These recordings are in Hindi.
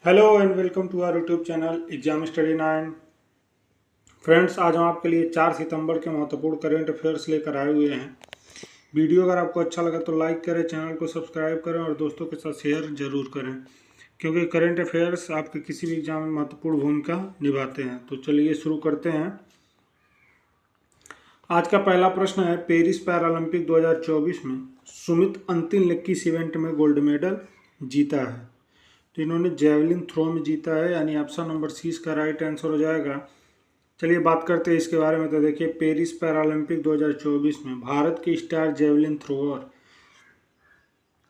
Hello and welcome to our YouTube channel Exam Study 9। Friends, आज हम आपके लिए 4 सितंबर के महत्वपूर्ण करंट अफेयर्स लेकर आए हुए हैं। वीडियो अगर आपको अच्छा लगा तो लाइक करें, चैनल को सब्सक्राइब करें और दोस्तों के साथ शेयर जरूर करें, क्योंकि करंट अफेयर्स आपके किसी भी एग्जाम में महत्वपूर्ण भूमिका निभाते हैं। तो चलिए शुरू करते हैं। आज का पहला प्रश्न है, पेरिस पैरालंपिक 2024 में सुमित अंतिम 21 इवेंट में गोल्ड मेडल जीता है। तो इन्होंने जेवलिन थ्रो में जीता है, यानी ऑप्शन नंबर सी इसका राइट आंसर हो जाएगा। चलिए बात करते हैं इसके बारे में। तो देखिए, पेरिस पैरालंपिक 2024 में भारत के star javelin thrower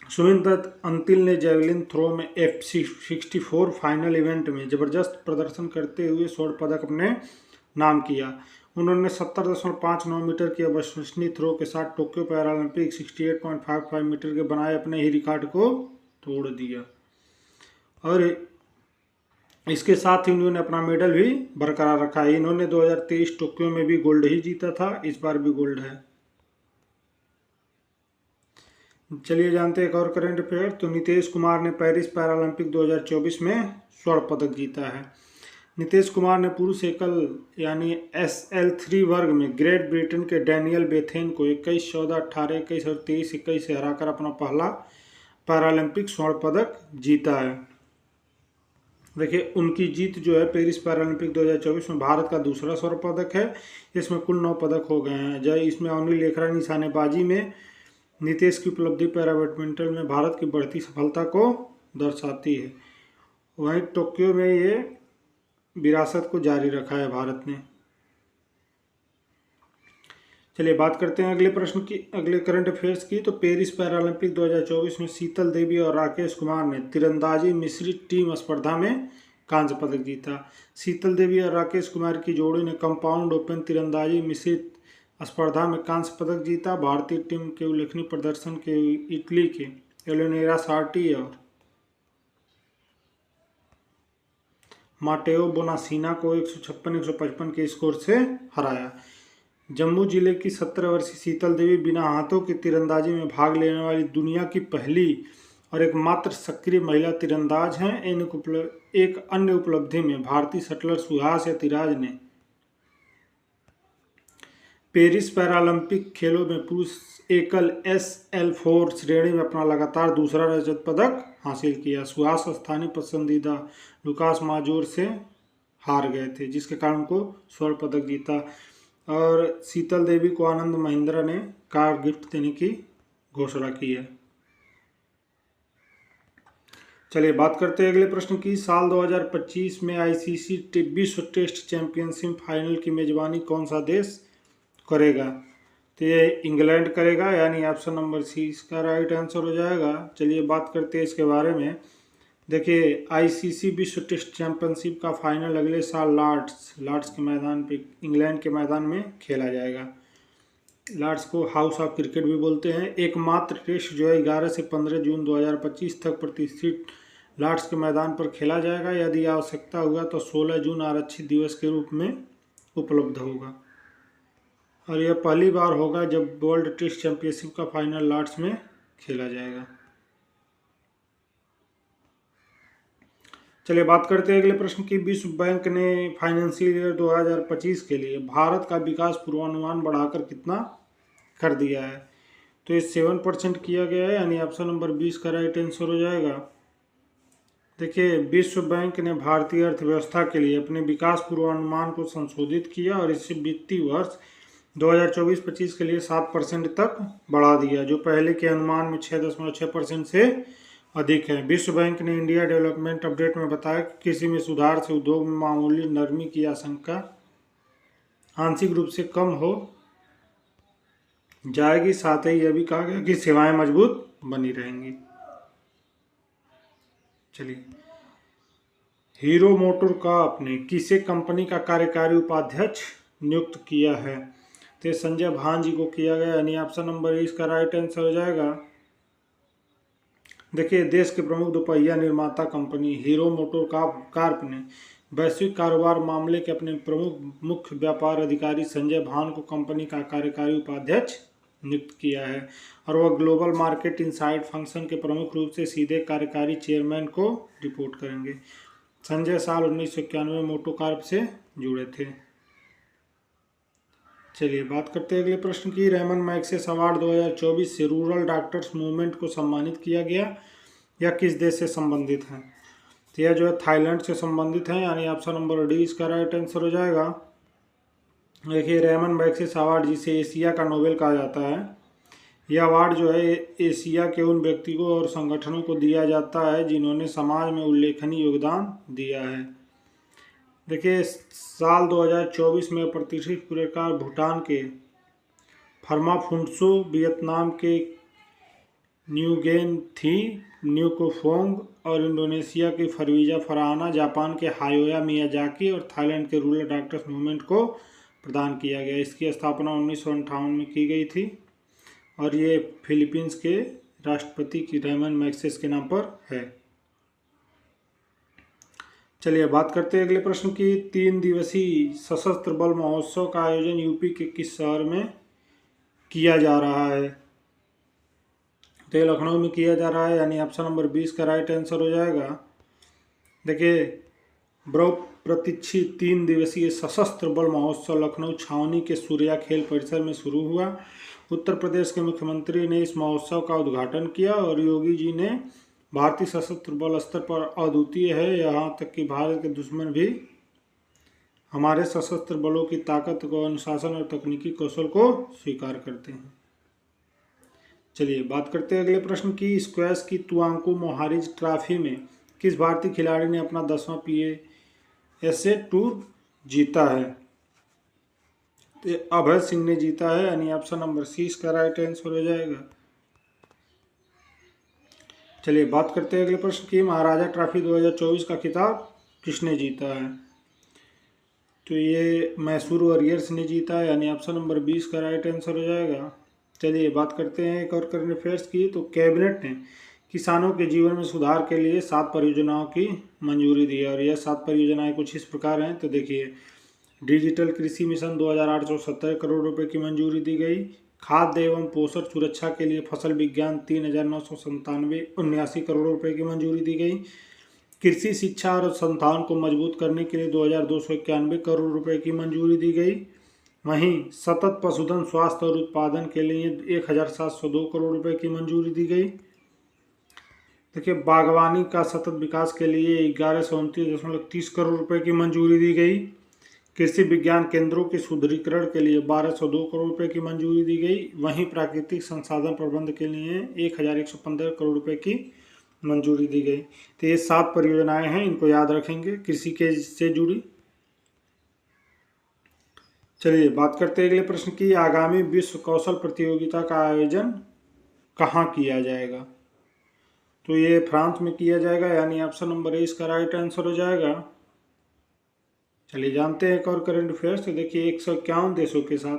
Sumit Dutt Antil ने जेवलिन थ्रो में F64 फाइनल इवेंट में जबरदस्त प्रदर्शन करते हुए स्वर्ण पदक अपने नाम किया। उन्होंने 70.59 मीटर की अविश्वसनीय थ्रो के साथ टोक्यो पैरालंपिक 68.55 मीटर के बनाए अपने ही रिकॉर्ड को तोड़ दिया और इसके साथ ही उन्होंने अपना मेडल भी बरकरार रखा है। इन्होंने 2023 टोक्यो में भी गोल्ड ही जीता था, इस बार भी गोल्ड है। चलिए जानते हैं एक और करंट अफेयर। तो नीतीश कुमार ने पेरिस पैरालंपिक 2024 में स्वर्ण पदक जीता है। नीतीश कुमार ने पुरुष एकल यानी SL3 वर्ग में ग्रेट ब्रिटेन के डैनियल बेथेन को 21, 14, 18, 21 और 23, 21 से हराकर अपना पहला पैरालंपिक स्वर्ण पदक जीता है। देखिए, उनकी जीत जो है पेरिस पैरालंपिक 2024 में भारत का दूसरा स्वर्ण पदक है। इसमें कुल 9 पदक हो गए हैं। जय इसमें अनिल लेखरा निशानेबाजी में नीतीश की उपलब्धि पैरा बैडमिंटन में भारत की बढ़ती सफलता को दर्शाती है। वहीं टोक्यो में ये विरासत को जारी रखा है भारत ने। चलिए बात करते हैं अगले प्रश्न की, अगले करंट अफेयर्स की। तो पेरिस पैरालंपिक 2024 में शीतल देवी और राकेश कुमार ने तीरंदाजी मिश्रित टीम स्पर्धा में कांस्य पदक जीता। शीतल देवी और राकेश कुमार की जोड़ी ने कंपाउंड ओपन तीरंदाजी मिश्रित स्पर्धा में कांस्य पदक जीता। भारतीय टीम के उल्लेखनीय प्रदर्शन के इटली के एलेनोरा सार्टी और माटेओ बोनासीना को 156-155 के स्कोर से हराया। जम्मू जिले की 17 वर्षीय शीतल देवी बिना हाथों की तीरंदाजी में भाग लेने वाली दुनिया की पहली और एकमात्र सक्रिय महिला तीरंदाज हैं। एक अन्य उपलब्धि में भारतीय शटलर सुहास यतिराज ने पेरिस पैरालंपिक खेलों में पुरुष एकल SL4 श्रेणी में अपना लगातार दूसरा रजत पदक हासिल किया। सुहास स्थानीय पसंदीदा लुकास माजोर से हार गए थे, जिसके कारण उनको स्वर्ण पदक जीता। और शीतल देवी को आनंद महिंद्रा ने कार गिफ्ट देने की घोषणा की है। चलिए बात करते हैं अगले प्रश्न की। साल 2025 में ICC विश्व टेस्ट चैंपियनशिप फाइनल की मेजबानी कौन सा देश करेगा? तो ये इंग्लैंड करेगा, यानी ऑप्शन नंबर सी इसका राइट आंसर हो जाएगा। चलिए बात करते हैं इसके बारे में। देखिए, ICC विश्व टेस्ट चैंपियनशिप का फाइनल अगले साल लॉर्ड्स के मैदान पे, इंग्लैंड के मैदान में खेला जाएगा। लॉर्ड्स को हाउस ऑफ क्रिकेट भी बोलते हैं। एकमात्र टेस्ट जो है 11 से 15 जून 2025 तक प्रतिष्ठित लॉर्ड्स के मैदान पर खेला जाएगा। यदि आवश्यकता हुआ तो 16 जून आरक्षित दिवस के रूप में उपलब्ध होगा। और यह पहली बार होगा जब वर्ल्ड टेस्ट चैंपियनशिप का फाइनल लॉर्ड्स में खेला जाएगा। चलिए बात करते हैं अगले प्रश्न की। विश्व बैंक ने फाइनेंशियल ईयर 2025 के लिए भारत का विकास पूर्वानुमान बढ़ाकर कितना कर दिया है? तो ये 7% किया गया है, यानी ऑप्शन नंबर 20 का राइट आंसर हो जाएगा। देखिए, विश्व बैंक ने भारतीय अर्थव्यवस्था के लिए अपने विकास पूर्वानुमान को संशोधित किया और इसे वित्तीय वर्ष 2024-25 के लिए 7% तक बढ़ा दिया, जो पहले के अनुमान में 6.6% से अधिक है। विश्व बैंक ने इंडिया डेवलपमेंट अपडेट में बताया कि कृषि में सुधार से उद्योग में मामूली नरमी की आशंका आंशिक रूप से कम हो जाएगी। साथ ही यह भी कहा गया कि सेवाएं मजबूत बनी रहेंगी। चलिए, हीरो मोटोकॉर्प ने किसे कंपनी का कार्यकारी उपाध्यक्ष नियुक्त किया है? तो संजय भान जी को किया गया, यानी ऑप्शन नंबर इसका राइट आंसर हो जाएगा। देखिए, देश के प्रमुख दोपहिया निर्माता कंपनी हीरो मोटोकॉर्प ने वैश्विक कारोबार मामले के अपने प्रमुख मुख्य व्यापार अधिकारी संजय भान को कंपनी का कार्यकारी उपाध्यक्ष नियुक्त किया है और वह ग्लोबल मार्केट इनसाइट फंक्शन के प्रमुख रूप से सीधे कार्यकारी चेयरमैन को रिपोर्ट करेंगे। संजय साल 1991 में मोटो कार्प से जुड़े थे। चलिए बात करते हैं अगले प्रश्न की। रेमन मैग्सेसे अवार्ड 2024 से रूरल डॉक्टर्स मूवमेंट को सम्मानित किया गया, या किस देश से संबंधित है? तो यह जो है थाईलैंड से संबंधित है, यानी ऑप्शन नंबर डी इसका राइट आंसर हो जाएगा। देखिए रेमन मैग्सेसे अवार्ड, जिसे एशिया का नोबेल कहा जाता है, यह अवार्ड जो है एशिया के उन व्यक्तियों और संगठनों को दिया जाता है जिन्होंने समाज में उल्लेखनीय योगदान दिया है। देखिए साल 2024 में प्रतिष्ठित पुरस्कार भूटान के फर्माफुंसो, वियतनाम के न्यूगेन थी न्यूकोफोंग और इंडोनेशिया के फरवीजा फरहाना, जापान के हायोया मियाजाकी और थाईलैंड के रूरल डॉक्टर्स मूवमेंट को प्रदान किया गया। इसकी स्थापना 1958 में की गई थी और ये फिलीपींस के राष्ट्रपति की रेमन मैग्सेसे के नाम पर है। चलिए बात करते हैं अगले प्रश्न की। 3 दिवसीय सशस्त्र बल महोत्सव का आयोजन यूपी के किस शहर में किया जा रहा है? तो ये लखनऊ में किया जा रहा है, यानी ऑप्शन नंबर 20 का राइट आंसर हो जाएगा। देखिए बहुप्रतीक्षित 3 दिवसीय सशस्त्र बल महोत्सव लखनऊ छावनी के सूर्या खेल परिसर में शुरू हुआ। उत्तर प्रदेश के मुख्यमंत्री ने इस महोत्सव का उद्घाटन किया और योगी जी ने भारतीय सशस्त्र बल स्तर पर अद्वितीय है, यहाँ तक कि भारत के दुश्मन भी हमारे सशस्त्र बलों की ताकत को, अनुशासन और तकनीकी कौशल को स्वीकार करते हैं। चलिए बात करते हैं अगले प्रश्न की। स्क्वैश की तुआंकू मोहारिज ट्रॉफी में किस भारतीय खिलाड़ी ने अपना 10वां PSA टूर जीता है? तो अभय सिंह ने जीता है, यानी ऑप्शन नंबर सी इसका राइट आंसर हो जाएगा। चलिए बात करते हैं अगले प्रश्न की। महाराजा ट्रॉफी 2024 का खिताब किसने जीता है? तो ये मैसूर वॉरियर्स ने जीता है, यानी ऑप्शन नंबर 20 का राइट आंसर हो जाएगा। चलिए बात करते हैं एक और करंट अफेयर्स की। तो कैबिनेट ने किसानों के जीवन में सुधार के लिए 7 परियोजनाओं की मंजूरी दी है और यह 7 परियोजनाएं कुछ इस प्रकार हैं। तो देखिए डिजिटल कृषि मिशन 2870 करोड़ रुपए की मंजूरी दी गई। खाद्य एवं पोषण सुरक्षा के लिए फसल विज्ञान 3997 करोड़ रुपए की मंजूरी दी गई। कृषि शिक्षा और संस्थान को मजबूत करने के लिए 2291 करोड़ रुपए की मंजूरी दी गई। वहीं सतत पशुधन स्वास्थ्य और उत्पादन के लिए 1702 करोड़ रुपए की मंजूरी दी गई। देखिए बागवानी का सतत विकास के लिए 1129.30 करोड़ रुपए की मंजूरी दी गई। कृषि विज्ञान केंद्रों के सुदृढ़ीकरण के लिए 1202 करोड़ रुपए की मंजूरी दी गई। वहीं प्राकृतिक संसाधन प्रबंधन के लिए 1115 करोड़ रुपए की मंजूरी दी गई। तो ये 7 परियोजनाएं हैं, इनको याद रखेंगे कृषि के से जुड़ी। चलिए बात करते हैं अगले प्रश्न की। आगामी विश्व कौशल प्रतियोगिता का आयोजन कहाँ किया जाएगा? तो ये फ्रांस में किया जाएगा, यानी ऑप्शन नंबर ए इसका राइट आंसर हो जाएगा। चलिए जानते हैं एक और करंट अफेयर्स। तो देखिए 151 देशों के साथ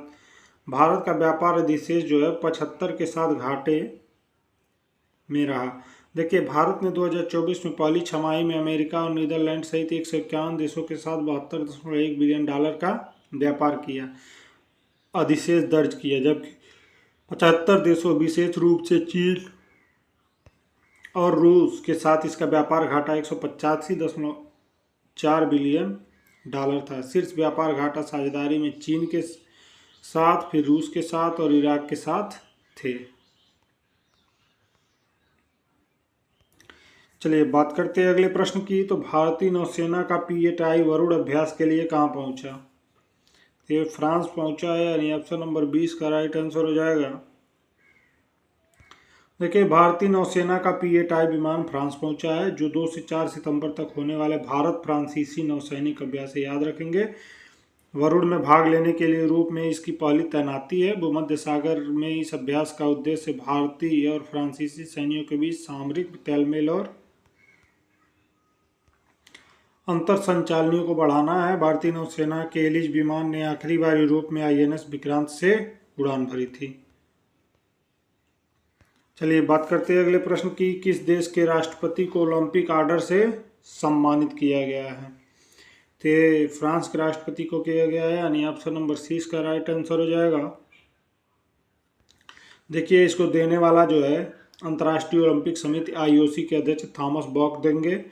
भारत का व्यापार अधिशेष जो है 75 के साथ घाटे में रहा। देखिए भारत ने 2024 में पहली छमाही में अमेरिका और नीदरलैंड सहित 151 देशों के साथ 72.1 बिलियन डॉलर का व्यापार किया, अधिशेष दर्ज किया, जबकि 75 देशों विशेष रूप से चीन और रूस के साथ इसका व्यापार घाटा 185.4 बिलियन डॉलर था। शीर्ष व्यापार घाटा साझेदारी में चीन के साथ, फिर रूस के साथ और इराक के साथ थे। चलिए बात करते हैं अगले प्रश्न की। तो भारतीय नौसेना का P-8I वरुण अभ्यास के लिए कहाँ पहुंचा? ये फ्रांस पहुंचा है, यानी ऑप्शन नंबर 20 का राइट आंसर हो जाएगा। देखिए भारतीय नौसेना का P-8I विमान फ्रांस पहुंचा है, जो 2 से 4 सितंबर तक होने वाले भारत फ्रांसीसी नौसैनिक अभ्यास से याद रखेंगे। वरुण में भाग लेने के लिए यूरोप में इसकी पहली तैनाती है। भूमध्य सागर में इस अभ्यास का उद्देश्य भारतीय और फ्रांसीसी सैनिकों के बीच सामरिक तालमेल और अंतर संचालनियों को बढ़ाना है। भारतीय नौसेना के एलिज विमान ने आखिरी बार यूरोप में INS विक्रांत से उड़ान भरी थी। चलिए बात करते हैं अगले प्रश्न की। किस देश के राष्ट्रपति को ओलंपिक ऑर्डर से सम्मानित किया गया है? तो फ्रांस के राष्ट्रपति को किया गया है, यानी ऑप्शन नंबर सी इसका राइट आंसर हो जाएगा। देखिए इसको देने वाला जो है अंतर्राष्ट्रीय ओलंपिक समिति IOC के अध्यक्ष थॉमस बॉक देंगे।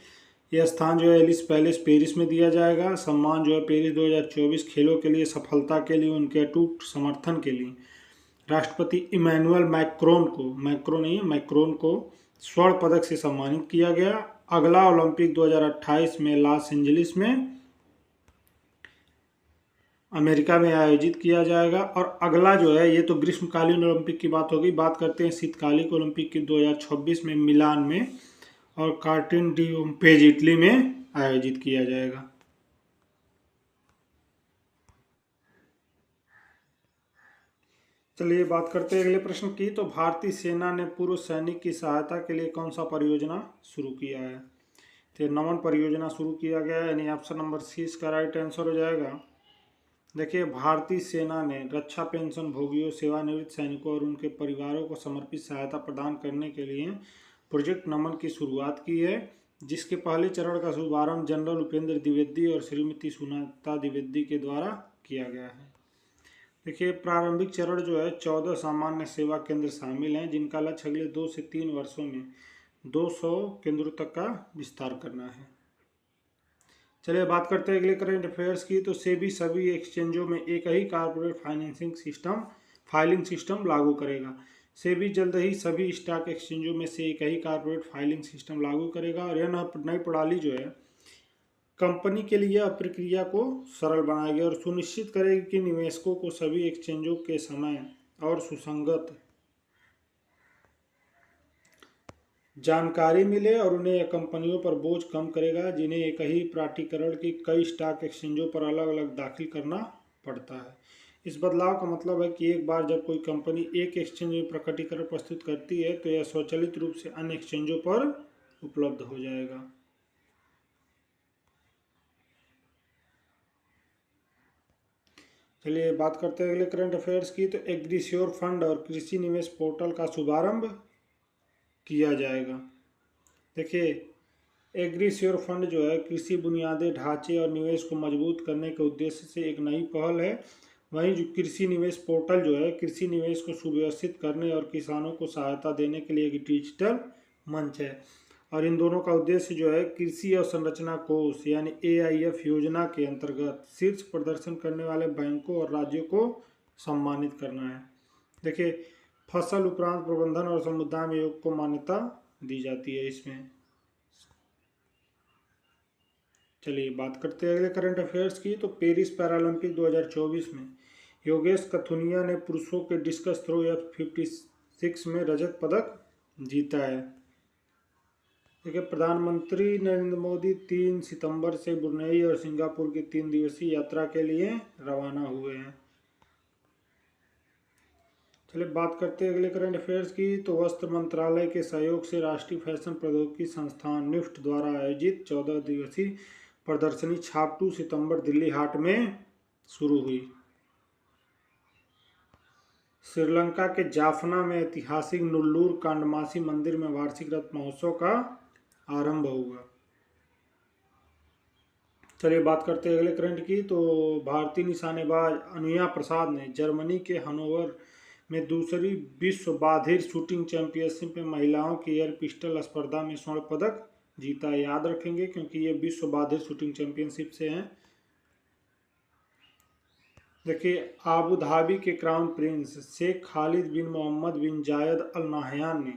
यह स्थान जो है एलिस पैलेस पेरिस में दिया जाएगा। सम्मान जो है पेरिस 2024 खेलों के लिए सफलता के लिए उनके अटूट समर्थन के लिए राष्ट्रपति इमैनुअल मैक्रोन को स्वर्ण पदक से सम्मानित किया गया। अगला ओलंपिक 2028 में लॉस एंजलिस में अमेरिका में आयोजित किया जाएगा। और अगला जो है, ये तो ग्रीष्मकालीन ओलंपिक की बात होगी, बात करते हैं शीतकालिक ओलंपिक की 2026 में मिलान में और कार्टिन डी पेज इटली में आयोजित किया जाएगा। चलिए बात करते हैं अगले प्रश्न की। तो भारतीय सेना ने पूर्व सैनिक की सहायता के लिए कौन सा परियोजना शुरू किया है? तो नमन परियोजना शुरू किया गया है, यानी ऑप्शन नंबर सी इसका राइट आंसर हो जाएगा। देखिए, भारतीय सेना ने रक्षा पेंशन भोगियों, सेवानिवृत्त सैनिकों और उनके परिवारों को समर्पित सहायता प्रदान करने के लिए प्रोजेक्ट नमन की शुरुआत की है, जिसके पहले चरण का शुभारंभ जनरल उपेंद्र द्विवेदी और श्रीमती सुनीता द्विवेदी के द्वारा किया गया है। देखिए, प्रारंभिक चरण जो है 14 सामान्य सेवा केंद्र शामिल हैं, जिनका लक्ष्य अगले 2 से 3 वर्षों में 200 केंद्रों तक का विस्तार करना है। चलिए बात करते हैं अगले करंट अफेयर्स की। तो सेबी सभी एक्सचेंजों में एक ही कारपोरेट फाइलिंग सिस्टम लागू करेगा। सेबी जल्द ही सभी स्टॉक एक्सचेंजों में से एक ही कारपोरेट फाइलिंग सिस्टम लागू करेगा। और यह नई प्रणाली जो है कंपनी के लिए प्रक्रिया को सरल बनाएगी और सुनिश्चित करेगी कि निवेशकों को सभी एक्सचेंजों के समय और सुसंगत जानकारी मिले, और उन्हें कंपनियों पर बोझ कम करेगा जिन्हें एक ही प्राधिकरण की कई स्टॉक एक्सचेंजों पर अलग अलग दाखिल करना पड़ता है। इस बदलाव का मतलब है कि एक बार जब कोई कंपनी एक एक्सचेंज में प्रकटीकरण प्रस्तुत करती है तो यह स्वचालित रूप से अन्य एक्सचेंजों पर उपलब्ध हो जाएगा। चलिए बात करते हैं अगले करंट अफेयर्स की। तो एग्रीश्योर फंड और कृषि निवेश पोर्टल का शुभारंभ किया जाएगा। देखिए, एग्रीश्योर फंड जो है कृषि बुनियादी ढांचे और निवेश को मजबूत करने के उद्देश्य से एक नई पहल है। वहीं जो कृषि निवेश पोर्टल जो है कृषि निवेश को सुव्यवस्थित करने और किसानों को सहायता देने के लिए एक डिजिटल मंच है। और इन दोनों का उद्देश्य जो है कृषि अवसंरचना कोष यानी AIF योजना के अंतर्गत शीर्ष प्रदर्शन करने वाले बैंकों और राज्यों को सम्मानित करना है। देखिए, फसल उपरांत प्रबंधन और समुदाय में योग को मान्यता दी जाती है इसमें। चलिए बात करते हैं अगले करंट अफेयर्स की। तो पेरिस पैरालंपिक 2024 में योगेश कथुनिया ने पुरुषों के डिस्कस थ्रो F56 में रजत पदक जीता है। देखिए, प्रधानमंत्री नरेंद्र मोदी 3 सितंबर से ब्रुनेई और सिंगापुर की 3 दिवसीय यात्रा के लिए रवाना हुए हैं। चलिए बात करते हैं अगले करंट अफेयर्स की। तो वस्त्र मंत्रालय के सहयोग से राष्ट्रीय फैशन प्रौद्योगिकी संस्थान निफ्ट द्वारा आयोजित 14 दिवसीय प्रदर्शनी छाप 2 सितंबर दिल्ली हाट में शुरू हुई। श्रीलंका के जाफना में ऐतिहासिक नुल्लूर कांडमासी मंदिर में वार्षिक रथ महोत्सव का आरंभ हुआ। चलिए बात करते हैं अगले करंट की। तो भारतीय निशानेबाज अनुया प्रसाद ने जर्मनी के हनोवर में दूसरी विश्व बाधिर शूटिंग चैंपियनशिप में महिलाओं की एयर पिस्टल स्पर्धा में स्वर्ण पदक जीता। याद रखेंगे क्योंकि ये विश्व बाधिर शूटिंग चैंपियनशिप से हैं। देखिए, आबू धाबी के क्राउन प्रिंस शेख खालिद बिन मोहम्मद बिन जायद अल नाहयान ने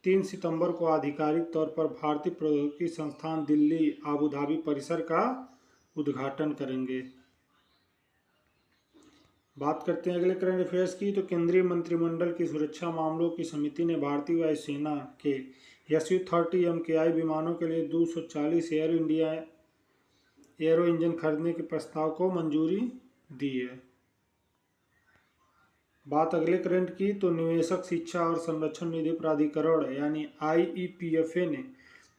3 सितंबर को आधिकारिक तौर पर भारतीय प्रौद्योगिकी संस्थान दिल्ली आबू धाबी परिसर का उद्घाटन करेंगे। बात करते हैं अगले करंट अफेयर्स की। तो केंद्रीय मंत्रिमंडल की सुरक्षा मामलों की समिति ने भारतीय वायुसेना के Su-30 MKI विमानों के लिए 240 एयर इंडिया एयरो इंजन खरीदने के प्रस्ताव को मंजूरी दी है। बात अगले करंट की। तो निवेशक शिक्षा और संरक्षण निधि प्राधिकरण यानी IEPFA ने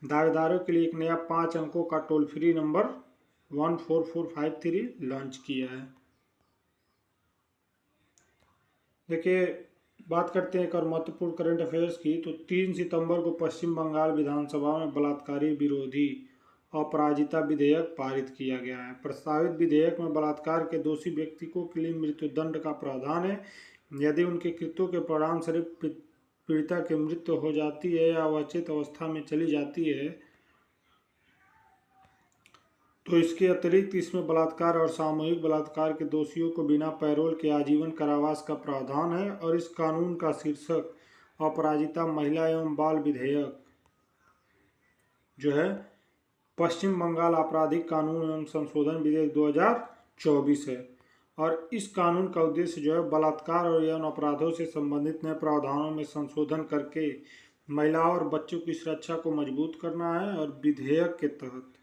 दावेदारों के लिए एक नया 5 अंकों का टोल फ्री नंबर 14453 लॉन्च किया है। देखिए, बात करते हैं एक और महत्वपूर्ण करंट अफेयर्स की। तो 3 सितंबर को पश्चिम बंगाल विधानसभा में बलात्कारी विरोधी अपराजिता विधेयक पारित किया गया है। प्रस्तावित विधेयक में बलात्कार के दोषी व्यक्तियों के लिए मृत्युदंड का प्रावधान है यदि उनके कृत्यों के परिणामस्वरूप पीड़िता की मृत्यु हो जाती है या वह अचेत अवस्था में चली जाती है तो इसके अतिरिक्त इसमें बलात्कार और सामूहिक बलात्कार के दोषियों को बिना पैरोल के आजीवन कारावास का प्रावधान है। और इस कानून का शीर्षक अपराजिता महिला एवं बाल विधेयक जो है पश्चिम बंगाल आपराधिक कानून एवं संशोधन विधेयक 2024 है। और इस कानून का उद्देश्य जो है बलात्कार और यौन अपराधों से संबंधित नए प्रावधानों में संशोधन करके महिलाओं और बच्चों की सुरक्षा को मजबूत करना है। और विधेयक के तहत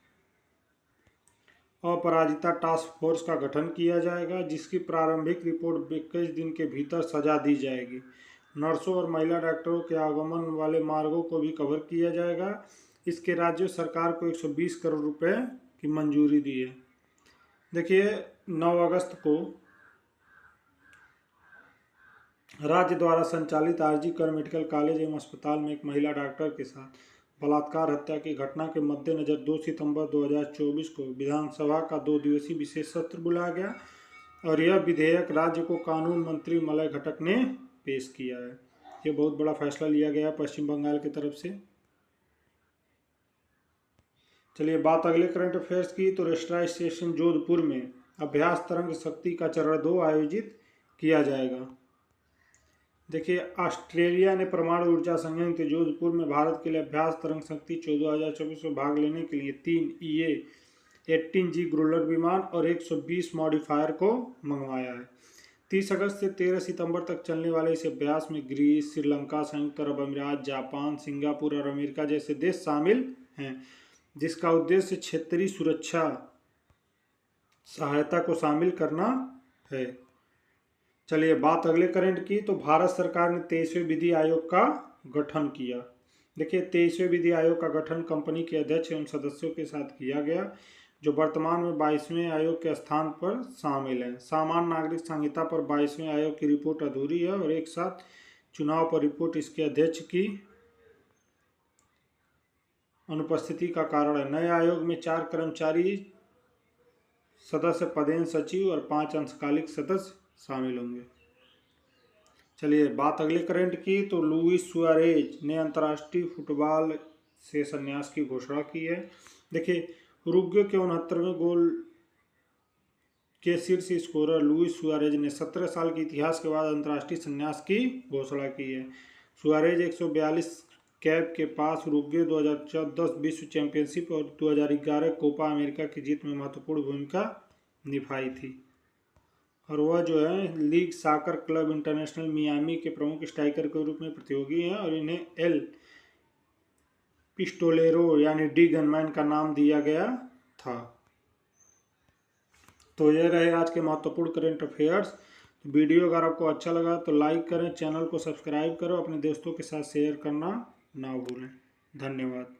अपराजिता टास्क फोर्स का गठन किया जाएगा, जिसकी प्रारंभिक रिपोर्ट 21 दिन के भीतर सजा दी जाएगी। नर्सों और महिला डॉक्टरों के आगमन वाले मार्गों को भी कवर किया जाएगा। इसके राज्य सरकार को 120 करोड़ रुपए की मंजूरी दी है। देखिए 9 अगस्त को राज्य द्वारा संचालित आरजी कर मेडिकल कॉलेज एवं अस्पताल में एक महिला डॉक्टर के साथ बलात्कार हत्या की घटना के मद्देनजर 2 सितंबर 2024 को विधानसभा का 2 दिवसीय विशेष सत्र बुलाया गया। और यह विधेयक राज्य को कानून मंत्री मलय घटक ने पेश किया है। ये बहुत बड़ा फैसला लिया गया पश्चिम बंगाल की तरफ से। चलिए बात अगले करंट अफेयर्स की। तो रेस्ट्रा स्टेशन जोधपुर में अभ्यास तरंग शक्ति का चरण 2 आयोजित किया जाएगा। देखिए ऑस्ट्रेलिया ने परमाणु ऊर्जा संयंत्र जोधपुर में भारत के लिए अभ्यास तरंग शक्ति 14,024 में भाग लेने के लिए 3 EA-18G ग्रोलर विमान और 120 मॉडिफायर को मंगवाया है। 30 अगस्त से 13 सितंबर तक चलने वाले इस अभ्यास में ग्रीस, श्रीलंका, संयुक्त अरब अमीरात, जापान, सिंगापुर और अमेरिका जैसे देश शामिल हैं, जिसका उद्देश्य क्षेत्रीय सुरक्षा सहायता को शामिल करना है। चलिए बात अगले करंट की। तो भारत सरकार ने 23वें विधि आयोग का गठन किया। देखिए 23वें विधि आयोग का गठन कंपनी के अध्यक्ष एवं सदस्यों के साथ किया गया, जो वर्तमान में 22वें आयोग के स्थान पर शामिल है। सामान्य नागरिक संहिता पर 22वें आयोग की रिपोर्ट अधूरी है और एक साथ चुनाव पर रिपोर्ट इसके अध्यक्ष की अनुपस्थिति का कारण है। नए आयोग में 4 कर्मचारी सदस्य, पदेन सचिव और 5 अंशकालिक सदस्य शामिल होंगे। चलिए बात अगले करंट की। तो लुइस सुआरेज ने अंतर्राष्ट्रीय फुटबॉल से संन्यास की घोषणा की है। देखिए उरुग्वे के 69वें गोल के शीर्ष स्कोरर लुइस सुआरेज ने 17 साल के इतिहास के बाद अंतर्राष्ट्रीय संन्यास की घोषणा की है। सुआरेज 142 कैप के पास उरुग्वे 2010 विश्व चैंपियनशिप और 2011 कोपा अमेरिका की जीत में महत्वपूर्ण भूमिका निभाई थी। और वह जो है लीग साकर क्लब इंटरनेशनल मियामी के प्रमुख स्ट्राइकर के रूप में प्रतियोगी हैं और इन्हें एल पिस्टोलेरो यानी डी गनमैन का नाम दिया गया था। तो ये रहे आज के महत्वपूर्ण करंट अफेयर्स। वीडियो अगर आपको अच्छा लगा तो लाइक करें, चैनल को सब्सक्राइब करो, अपने दोस्तों के साथ शेयर करना ना भूलें। धन्यवाद।